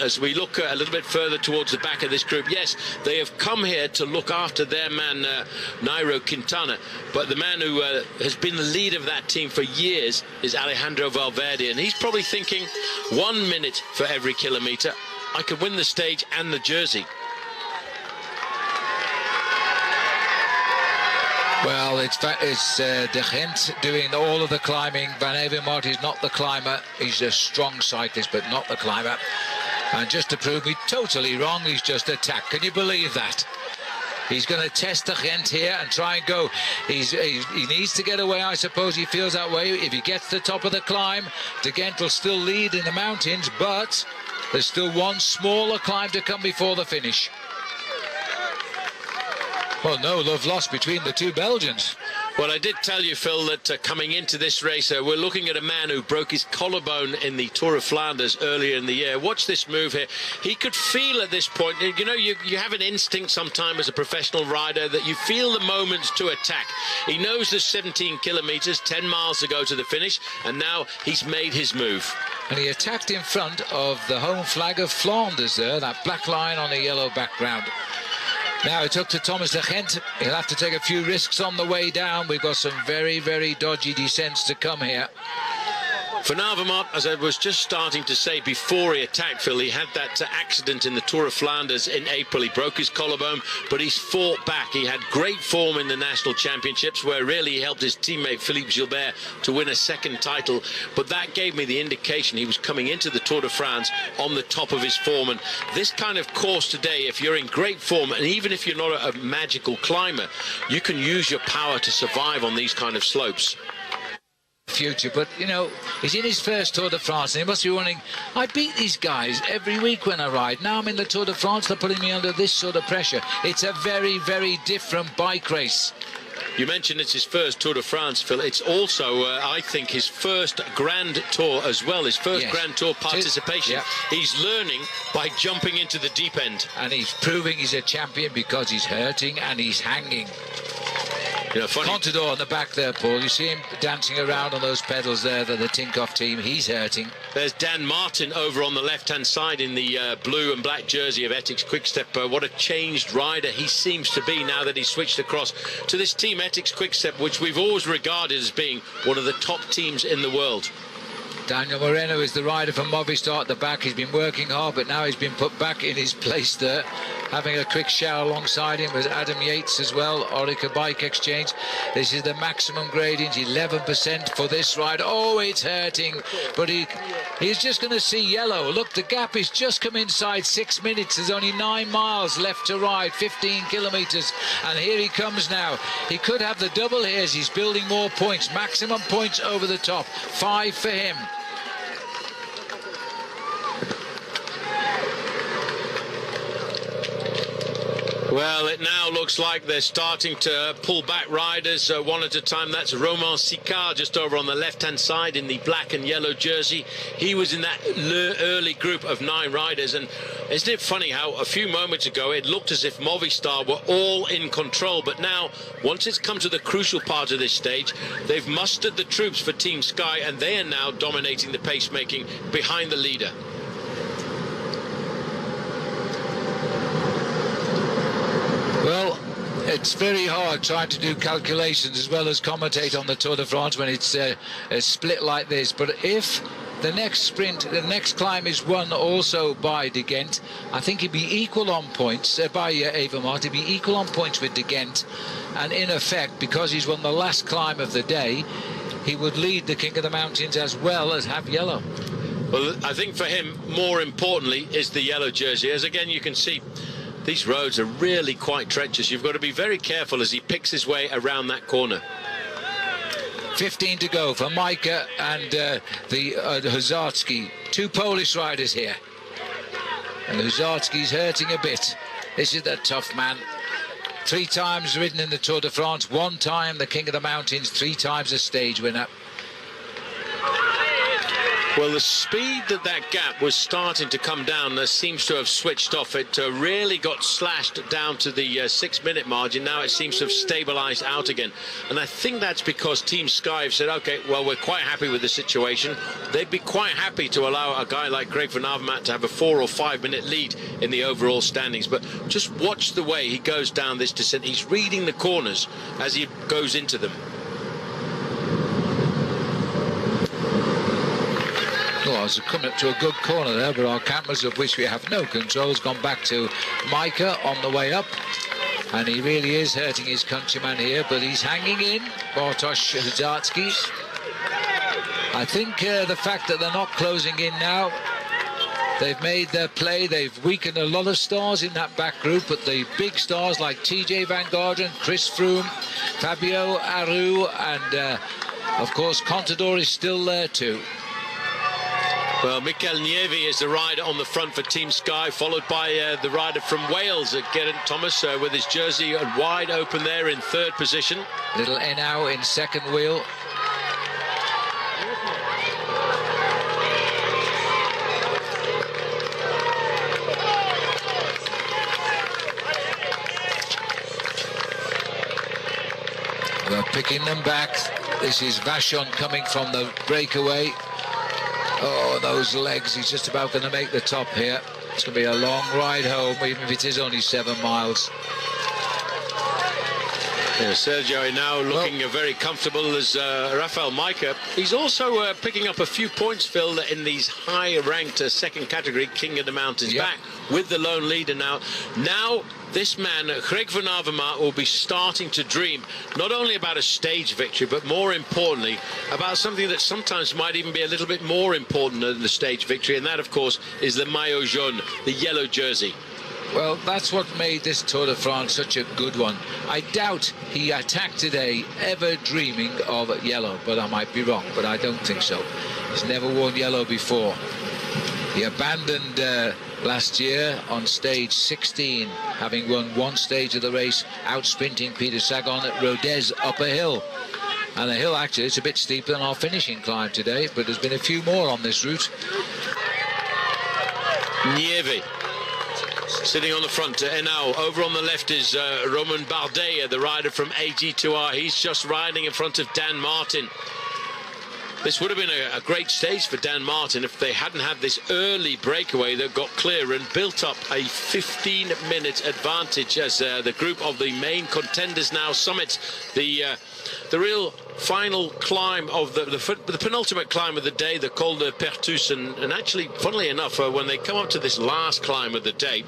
as we look a little bit further towards the back of this group. Yes, they have come here to look after their man Nairo Quintana, but the man who has been the leader of that team for years is Alejandro Valverde, and he's probably thinking 1 minute for every kilometre. I could win the stage and the jersey. Well, it's De Gent doing all of the climbing. Van Avermaet is not the climber. He's a strong cyclist, but not the climber. And just to prove me totally wrong, he's just attacked. Can you believe that? He's going to test De Gent here and try and go. He needs to get away, I suppose. He feels that way. If he gets to the top of the climb, De Gent will still lead in the mountains, but there's still one smaller climb to come before the finish. Well, no love lost between the two Belgians. Well, I did tell you, Phil, that coming into this race, we're looking at a man who broke his collarbone in the Tour of Flanders earlier in the year. Watch this move here. He could feel at this point, you know, you have an instinct sometime as a professional rider that you feel the moments to attack. He knows there's 17 kilometres, 10 miles to go to the finish, and now he's made his move. And he attacked in front of the home flag of Flanders there, that black line on a yellow background. Now it's up to Thomas De Gent. He'll have to take a few risks on the way down. We've got some very, very dodgy descents to come here. Van Avermaet, as I was just starting to say before he attacked, Phil, he had that accident in the Tour of Flanders in April. He broke his collarbone, but he's fought back. He had great form in the National Championships, where really he helped his teammate Philippe Gilbert to win a second title. But that gave me the indication he was coming into the Tour de France on the top of his form. And this kind of course today, if you're in great form, and even if you're not a magical climber, you can use your power to survive on these kind of slopes. Future, but you know, he's in his first Tour de France and he must be wondering, I beat these guys every week when I ride. Now I'm in the Tour de France, they're putting me under this sort of pressure. It's a very, very different bike race. You mentioned it's his first Tour de France, Phil. It's also, I think, his first Grand Tour as well, his first Grand Tour participation. Yeah. He's learning by jumping into the deep end. And he's proving he's a champion because he's hurting and he's hanging. You know, funny. Contador on the back there, Paul. You see him dancing around on those pedals there, the Tinkoff team. He's hurting. There's Dan Martin over on the left-hand side in the blue and black jersey of Ethics Quickstep. What a changed rider he seems to be now that he's switched across to this team Ethics Quickstep, which we've always regarded as being one of the top teams in the world. Daniel Moreno is the rider from Movistar at the back. He's been working hard, but now he's been put back in his place there. Having a quick shower alongside him was Adam Yates as well, Orica Bike Exchange. This is the maximum gradient, 11% for this ride. Oh, it's hurting, but he's just going to see yellow. Look, the gap is just come inside 6 minutes. There's only 9 miles left to ride, 15 kilometres. And here he comes now. He could have the double here as he's building more points. Maximum points over the top, 5 for him. Well, it now looks like they're starting to pull back riders one at a time. That's Romain Sicard just over on the left-hand side in the black and yellow jersey. He was in that early group of 9 riders. And isn't it funny how a few moments ago it looked as if Movistar were all in control. But now, once it's come to the crucial part of this stage, they've mustered the troops for Team Sky, and they are now dominating the pacemaking behind the leader. Well, it's very hard trying to do calculations as well as commentate on the Tour de France when it's a split like this. But if the next sprint, the next climb is won also by De Gent, I think he'd be equal on points, by Avermaet, he'd be equal on points with De Gent. And in effect, because he's won the last climb of the day, he would lead the King of the Mountains as well as have yellow. Well, I think for him, more importantly, is the yellow jersey. As again, you can see, these roads are really quite treacherous. You've got to be very careful as he picks his way around that corner. 15 to go for Majka and the Huzarski. 2 Polish riders here. And Huzarski's hurting a bit. This is the tough man. 3 times ridden in the Tour de France. 1 time the King of the Mountains. 3 times a stage winner. Well, the speed that gap was starting to come down seems to have switched off. It really got slashed down to the 6-minute margin. Now it seems to have stabilized out again. And I think that's because Team Sky have said, OK, well, we're quite happy with the situation. They'd be quite happy to allow a guy like Greg van Avermaet to have a 4 or 5 minute lead in the overall standings. But just watch the way he goes down this descent. He's reading the corners as he goes into them. Well, it's coming up to a good corner there, but our cameras, of which we have no control, has gone back to Micah on the way up. And he really is hurting his countryman here, but he's hanging in, Bartosz Hudarski. I think the fact that they're not closing in now, they've made their play. They've weakened a lot of stars in that back group, but the big stars like TJ Van Garderen, Chris Froome, Fabio Aru, and of course Contador is still there too. Well, Mikel Nieve is the rider on the front for Team Sky, followed by the rider from Wales, Geraint Thomas, with his jersey wide open there in 3rd position. Little Enau in 2nd wheel. We're picking them back. This is Vachon coming from the breakaway. Oh, those legs. He's just about going to make the top here. It's going to be a long ride home, even if it is only 7 miles. Yeah, Sergio now looking very comfortable as Rafael Micah. He's also picking up a few points, Phil, in these high-ranked 2nd category King of the Mountains back with the lone leader now. Now this man, Greg van Avermaet, will be starting to dream not only about a stage victory, but more importantly about something that sometimes might even be a little bit more important than the stage victory, and that, of course, is the maillot jaune, the yellow jersey. Well, that's what made this Tour de France such a good one. I doubt he attacked today ever dreaming of yellow, but I might be wrong, but I don't think so. He's never worn yellow before. He abandoned last year on stage 16, having won 1 stage of the race, out-sprinting Peter Sagan at Rodez up a hill. And the hill, actually, it's a bit steeper than our finishing climb today, but there's been a few more on this route. Nieve sitting on the front. Enau. Over on the left is Romain Bardet, the rider from AG2R. He's just riding in front of Dan Martin. This would have been a great stage for Dan Martin if they hadn't had this early breakaway that got clear and built up a 15-minute advantage as the group of the main contenders now summit the real final climb of the penultimate climb of the day, the Col de Pertus, and actually, funnily enough, when they come up to this last climb of the day,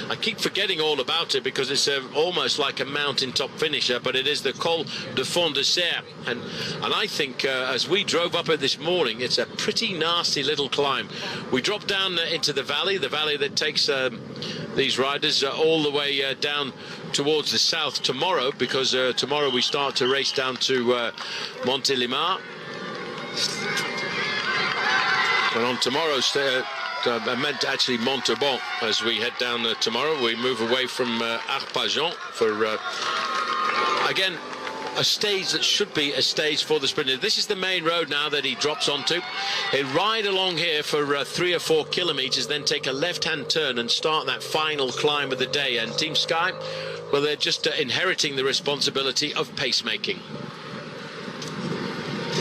I keep forgetting all about it because it's almost like a mountaintop finisher, but it is the Col de Fond de Serre, and I think as we drove up it this morning, it's a pretty nasty little climb. We dropped down into the valley that takes these riders all the way down towards the south tomorrow, because tomorrow we start to race down to Montélimar. And on tomorrow's I meant actually Montauban, as we head down tomorrow. We move away from Arpajon for again a stage that should be a stage for the sprinter. This is the main road now that he drops onto. They ride along here for 3 or 4 kilometers, then take a left-hand turn and start that final climb of the day. And Team Sky, well, they're just inheriting the responsibility of pacemaking.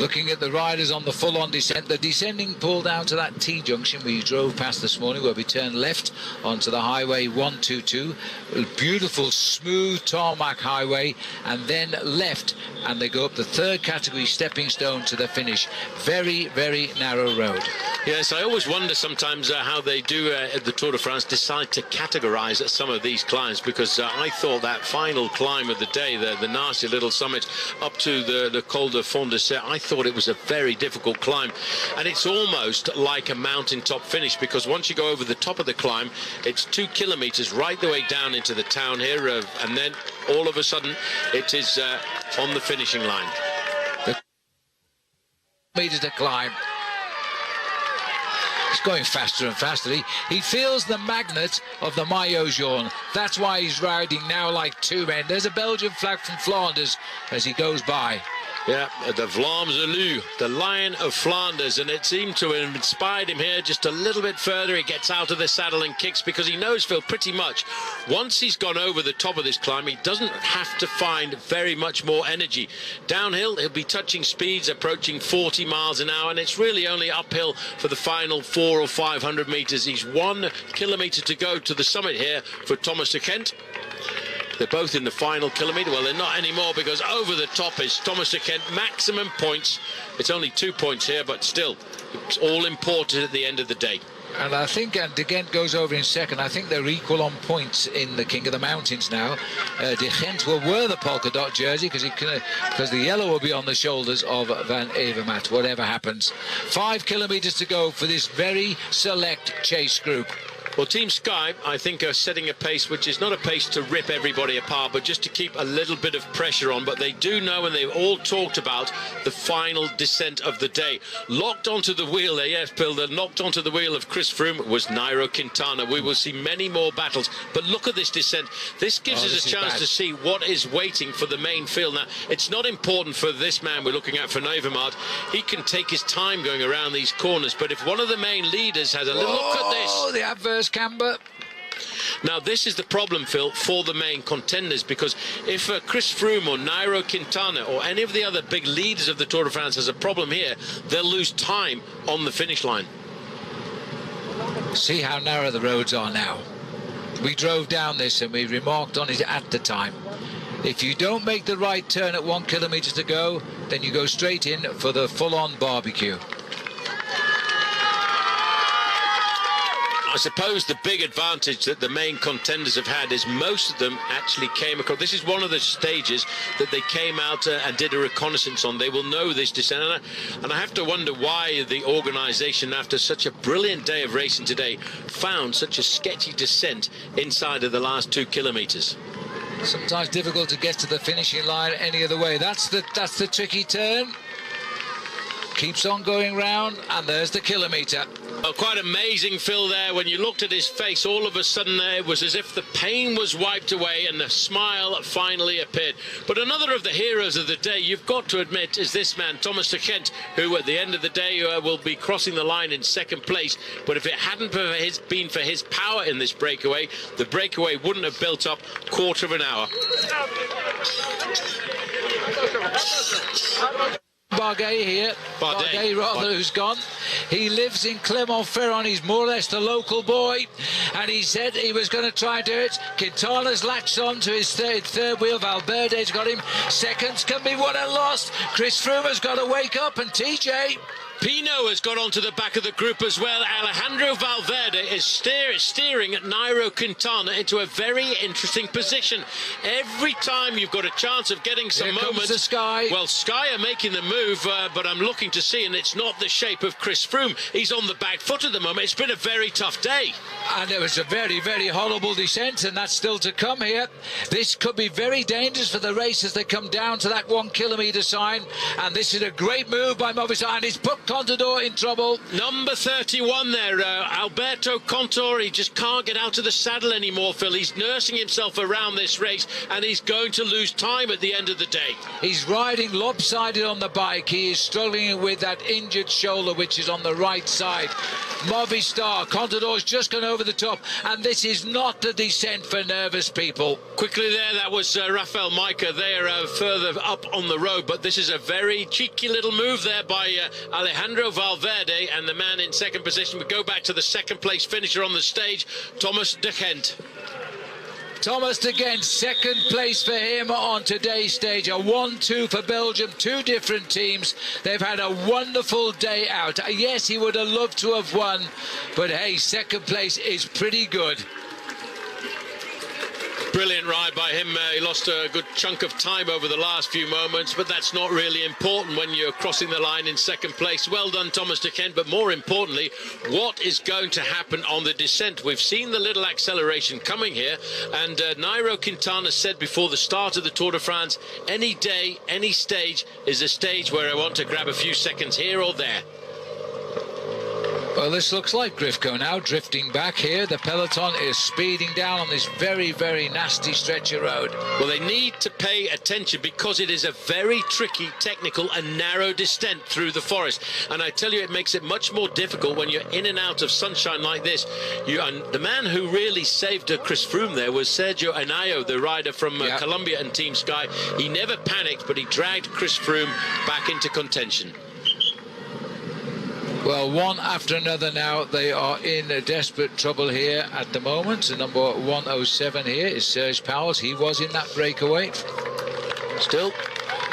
Looking at the riders on the full-on descent, the descending pull down to that T-junction we drove past this morning, where we turn left onto the highway 122, a beautiful smooth tarmac highway, and then left, and they go up the 3rd category stepping stone to the finish. Very, very narrow road. Yes, I always wonder sometimes how they do at the Tour de France decide to categorize some of these climbs, because I thought that final climb of the day, the nasty little summit up to the Col de Fond de Serre, I thought it was a very difficult climb, and it's almost like a mountaintop finish, because once you go over the top of the climb, it's 2 kilometers right the way down into the town here, and then all of a sudden it is on the finishing line. The meters to climb. It's going faster and faster. He feels the magnet of the maillot jaune. That's why he's riding now like 2 men. There's a Belgian flag from Flanders as he goes by. Yeah, the Vlaams, the Lion of Flanders, and it seemed to have inspired him here just a little bit further. He gets out of the saddle and kicks because he knows, Phil, pretty much once he's gone over the top of this climb, he doesn't have to find very much more energy. Downhill, he'll be touching speeds approaching 40 miles an hour, and it's really only uphill for the final 400 or 500 meters. He's 1 kilometer to go to the summit here for Thomas de Kent. They're both in the final kilometre. Well, they're not anymore, because over the top is Thomas de Kent. Maximum points. It's only 2 points here, but still, it's all important at the end of the day. And I think De Gent goes over in second. I think they're equal on points in the King of the Mountains now. De Gent will wear the polka dot jersey because the yellow will be on the shoulders of Van Avermaet, whatever happens. 5 kilometres to go for this very select chase group. Well, Team Sky, I think, are setting a pace which is not a pace to rip everybody apart, but just to keep a little bit of pressure on. But they do know, and they've all talked about the final descent of the day. Locked onto the wheel there, yes, Bill, locked onto the wheel of Chris Froome was Nairo Quintana. We will see many more battles. But look at this descent. This gives us a chance to see what is waiting for the main field. Now, it's not important for this man we're looking at, for Van Avermaet. He can take his time going around these corners. But if one of the main leaders has a little look at this. Oh, the adverse camber. Now, this is the problem, Phil, for the main contenders, because if Chris Froome or Nairo Quintana or any of the other big leaders of the Tour de France has a problem here, they'll lose time on the finish line. See how narrow the roads are now. We drove down this and we remarked on it at the time. If you don't make the right turn at 1 kilometre to go, then you go straight in for the full-on barbecue. I suppose the big advantage that the main contenders have had is most of them actually came across. This is one of the stages that they came out and did a reconnaissance on. They will know this descent. And I have to wonder why the organisation, after such a brilliant day of racing today, found such a sketchy descent inside of the last 2 kilometres. Sometimes difficult to get to the finishing line any other way. That's the tricky turn. Keeps on going round, and there's the kilometre. Well, quite amazing, Phil, there. When you looked at his face, all of a sudden it was as if the pain was wiped away and the smile finally appeared. But another of the heroes of the day, you've got to admit, is this man, Thomas de Kent, who at the end of the day will be crossing the line in second place. But if it hadn't been for his power in this breakaway, the breakaway wouldn't have built up 1/4 of an hour. Barguet here, Barguet rather, who's gone. He lives in Clermont-Ferrand. He's more or less the local boy, and he said he was going to try and do it. Quintana's latched on to his third wheel. Valverde's got him. Seconds can be won and lost. Chris Froome has got to wake up, and TJ Pino has got onto the back of the group as well. Alejandro Valverde is steering Nairo Quintana into a very interesting position. Every time you've got a chance of getting some moments. The Sky. Well, Sky are making the move, but I'm looking to see, and it's not the shape of Chris Froome. He's on the back foot at the moment. It's been a very tough day. And it was a very, very horrible descent, and that's still to come here. This could be very dangerous for the race as they come down to that 1 kilometre sign. And this is a great move by Movistar, and he's put Contador in trouble. Number 31 there, Alberto Contador. He just can't get out of the saddle anymore, Phil. He's nursing himself around this race, and he's going to lose time at the end of the day. He's riding lopsided on the bike. He is struggling with that injured shoulder, which is on the right side. Movistar, Contador's just gone over the top, and this is not the descent for nervous people. Quickly there, that was Rafael Maica there further up on the road, but this is a very cheeky little move there by Alejandro Valverde, and the man in second position. We go back to the second place finisher on the stage, Thomas de Kent. Thomas de Gent, second place for him on today's stage. A 1-2 for Belgium, 2 different teams. They've had a wonderful day out. Yes, he would have loved to have won, but hey, second place is pretty good. Brilliant ride by him. He lost a good chunk of time over the last few moments, but that's not really important when you're crossing the line in second place. Well done, Thomas de Kent, but more importantly, what is going to happen on the descent? We've seen the little acceleration coming here, and Nairo Quintana said before the start of the Tour de France, any day, any stage is a stage where I want to grab a few seconds here or there. Well, this looks like Grifko now drifting back here. The peloton is speeding down on this very, very nasty stretch of road. Well, they need to pay attention because it is a very tricky, technical and narrow descent through the forest. And I tell you, it makes it much more difficult when you're in and out of sunshine like this. And the man who really saved Chris Froome there was Sergio Anayo, the rider from Colombia and Team Sky. He never panicked, but he dragged Chris Froome back into contention. Well, one after another now, they are in desperate trouble here at the moment. The number 107 here is Serge Powell. He was in that breakaway. Still,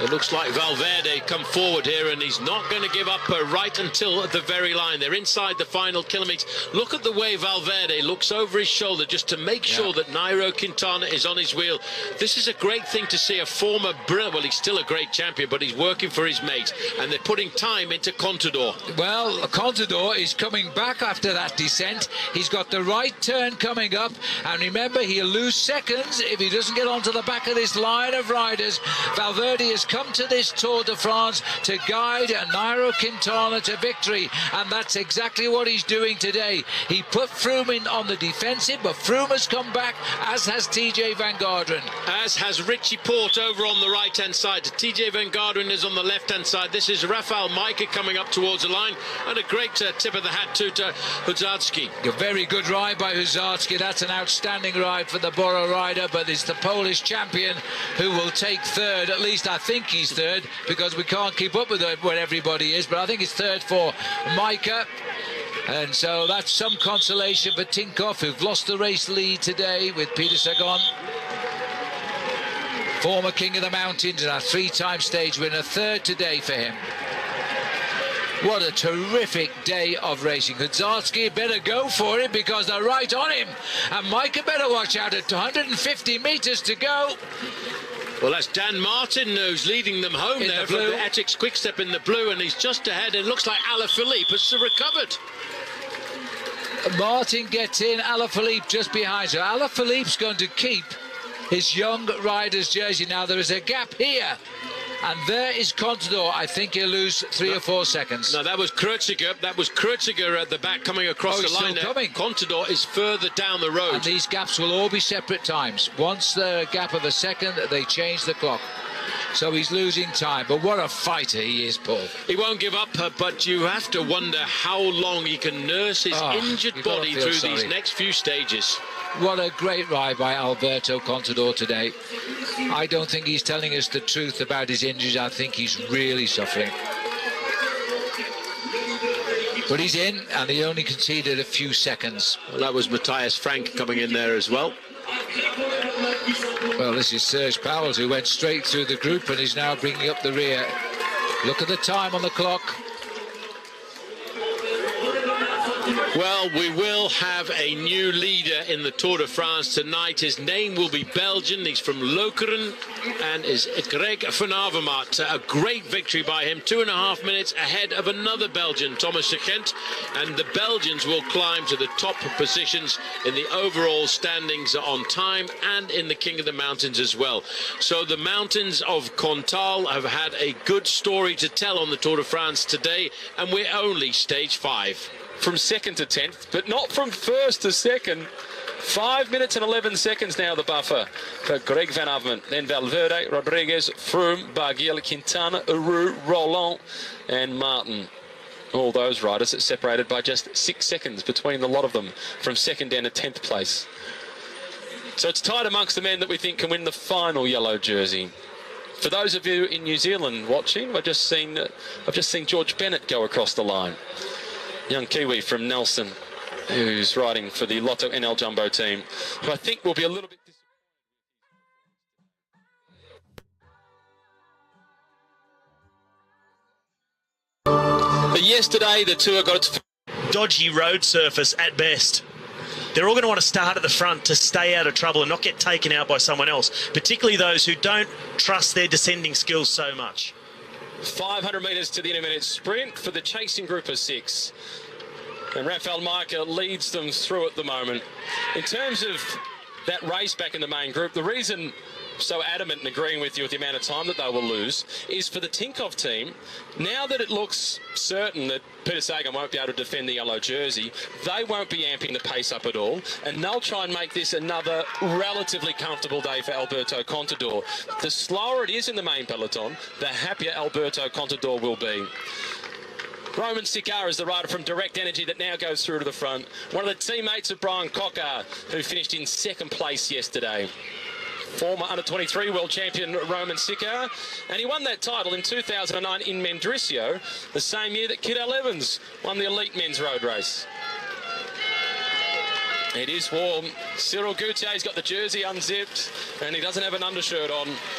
it looks like Valverde come forward here, and he's not going to give up right until the very line. They're inside the final kilometre. Look at the way Valverde looks over his shoulder just to make sure that Nairo Quintana is on his wheel. This is a great thing to see. A former brilliant, well, he's still a great champion, but he's working for his mate, and they're putting time into Contador. Well, Contador is coming back after that descent. He's got the right turn coming up, and remember, he'll lose seconds if he doesn't get onto the back of this line of riders. Valverde has come to this Tour de France to guide Nairo Quintana to victory, and that's exactly what he's doing today. He put Froome in on the defensive, but Froome has come back, as has TJ Van Garderen. As has Richie Porte over on the right-hand side. TJ Van Garderen is on the left-hand side. This is Rafał Majka coming up towards the line, and a great tip of the hat to Huzacki. A very good ride by Huzacki. That's an outstanding ride for the Bora rider, but it's the Polish champion who will take third. At least I think he's third, because we can't keep up with where everybody is, but I think it's third for Majka. And so that's some consolation for Tinkoff, who've lost the race lead today with Peter Sagan. Former King of the Mountains and a three-time stage winner, third today for him. What a terrific day of racing. Huzacki better go for it because they're right on him. And Majka better watch out at 150 metres to go. Well, that's Dan Martin who's leading them home there from the Ethics Quickstep in the blue, and he's just ahead. It looks like Alaphilippe has recovered. Martin gets in, Alaphilippe just behind. So Alaphilippe's going to keep his young rider's jersey. Now there is a gap here, and there is Contador. I think he'll lose 3 or 4 seconds. No, that was Kreuziger. That was Kreuziger at the back coming across the line there. Contador is further down the road. And these gaps will all be separate times. Once the gap of a second, they change the clock. So he's losing time, but what a fighter he is, Paul. He won't give up, but you have to wonder how long he can nurse his injured body through these next few stages. What a great ride by Alberto Contador today. I don't think he's telling us the truth about his injuries. I think he's really suffering. But he's in, and he only conceded a few seconds. Well, that was Matthias Frank coming in there as well. Well, this is Serge Powell, who went straight through the group and is now bringing up the rear. Look at the time on the clock. Well, we will have a new leader in the Tour de France tonight. His name will be Belgian. He's from Lokeren and is Greg van Avermaet. A great victory by him, 2.5 minutes ahead of another Belgian, Thomas de Gent. And the Belgians will climb to the top positions in the overall standings on time and in the King of the Mountains as well. So the mountains of Cantal have had a good story to tell on the Tour de France today, and we're only stage 5. From second to 10th, but not from first to second. 5 minutes and 11 seconds now, the buffer for Greg Van Avermaet. Then Valverde, Rodriguez, Froome, Barguil, Quintana, Aru, Roland and Martin. All those riders are separated by just 6 seconds between the lot of them from second down to 10th place. So it's tight amongst the men that we think can win the final yellow jersey. For those of you in New Zealand watching, I've just seen George Bennett go across the line. Young Kiwi from Nelson, who's riding for the Lotto NL Jumbo team, who I think will be a little bit But yesterday, the tour got its dodgy road surface at best. They're all going to want to start at the front to stay out of trouble and not get taken out by someone else, particularly those who don't trust their descending skills so much. 500 metres to the intermediate sprint for the chasing group of 6. And Rafał Majka leads them through at the moment. In terms of that race back in the main group, the reason so adamant in agreeing with you with the amount of time that they will lose is for the Tinkoff team, now that it looks certain that Peter Sagan won't be able to defend the yellow jersey, they won't be amping the pace up at all, and they'll try and make this another relatively comfortable day for Alberto Contador. The slower it is in the main peloton, the happier Alberto Contador will be. Roman Sikar is the rider from Direct Energy that now goes through to the front. One of the teammates of Brian Cocker, who finished in second place yesterday. Former under-23 world champion Roman Sikar, and he won that title in 2009 in Mendrisio, the same year that Kidal Evans won the elite men's road race. It is warm. Cyril Goutier's got the jersey unzipped, and he doesn't have an undershirt on.